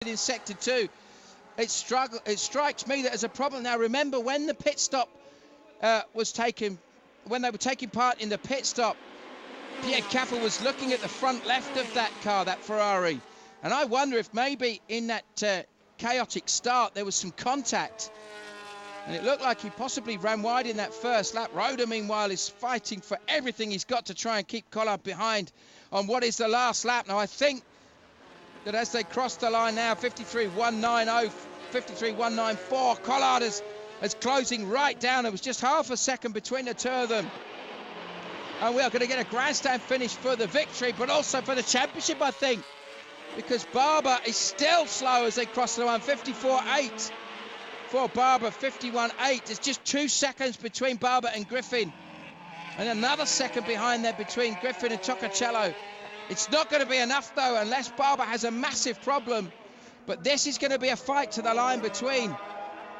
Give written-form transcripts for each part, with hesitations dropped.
in sector 2. It strikes me that as a problem. Now remember, when the pit stop was taken, when they were taking part in the pit stop, Pierre Kaffer was looking at the front left of that car, that Ferrari, and I wonder if maybe in that chaotic start there was some contact, and it looked like he possibly ran wide in that first lap. Roda, meanwhile, is fighting for everything he's got to try and keep Collard behind on what is the last lap. Now I think that as they cross the line now, 53.190, 53.194, Collard is closing right down. It was just half a second between the two of them. And we are going to get a grandstand finish for the victory, but also for the championship, I think, because Barber is still slow as they cross the line. 54.8 for Barber, 51.8. There's just 2 seconds between Barber and Griffin, and another second behind there between Griffin and Toccacello. It's not going to be enough, though, unless Barber has a massive problem. But this is going to be a fight to the line between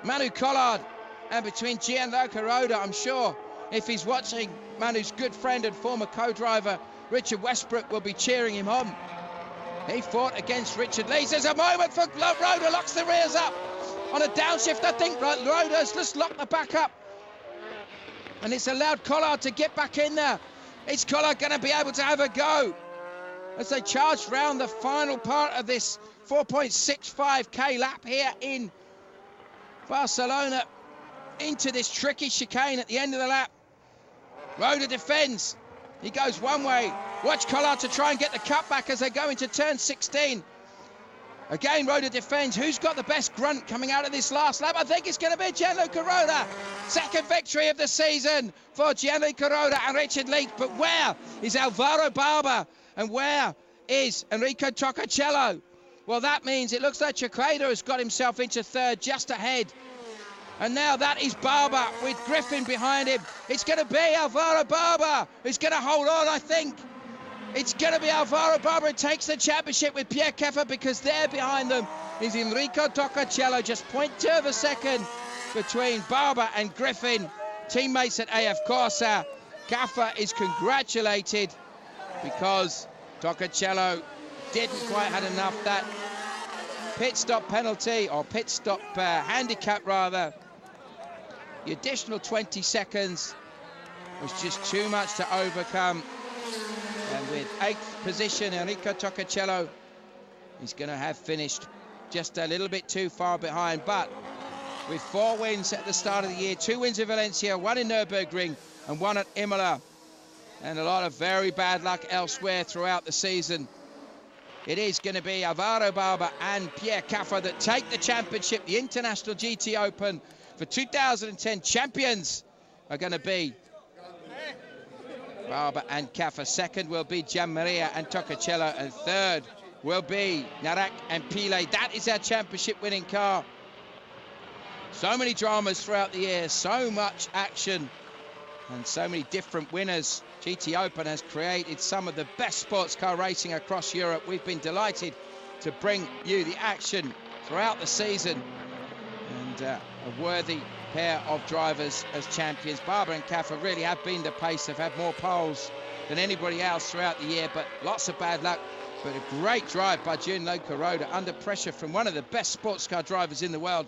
Manu Collard and between Gianluca Roda. I'm sure if he's watching, Manu's good friend and former co-driver Richard Westbrook will be cheering him on. He fought against Richard Lees. There's a moment for Roda, locks the rears up on a downshift. I think Roda's just locked the back up, and it's allowed Collard to get back in there. Is Collard going to be able to have a go as they charge round the final part of this 4.65k lap here in Barcelona into this tricky chicane at the end of the lap? Roda defends. He goes one way. Watch Collard to try and get the cut back as they go into turn 16. Again, Roda defends. Who's got the best grunt coming out of this last lap? I think it's going to be Gianluca Roda. Second victory of the season for Gianluca Roda and Richard Lees. But where is Alvaro Barber? And where is Enrico Toccacello? Well, that means it looks like Chicreda has got himself into third, just ahead. And now that is Barber with Griffin behind him. It's going to be Alvaro Barber who's going to hold on, I think. It's going to be Alvaro Barber who takes the championship with Pierre Kaffer, because there behind them is Enrico Toccacello, just 0.2 of a second between Barber and Griffin, teammates at AF Corsa. Kaffer is congratulated because Toccacello didn't quite have enough. That pit stop penalty, or pit stop handicap rather, the additional 20 seconds was just too much to overcome. And with 8th position, Enrico Toccacello is going to have finished just a little bit too far behind. But with 4 wins at the start of the year, 2 wins in Valencia, 1 in Nürburgring and 1 at Imola, and a lot of very bad luck elsewhere throughout the season, it is going to be Alvaro Barber and Pierre Kaffer that take the championship. The International GT Open for 2010 champions are going to be Barber and Kaffer. Second will be Gianmaria and Toccacello, and third will be Narak and Pile. That is our championship winning car. So many dramas throughout the year, so much action, and so many different winners. GT Open has created some of the best sports car racing across Europe. We've been delighted to bring you the action throughout the season, and a worthy pair of drivers as champions. Barber and Kaffer really have been the pace. They've had more poles than anybody else throughout the year, but lots of bad luck. But a great drive by Gianluca Roda under pressure from one of the best sports car drivers in the world,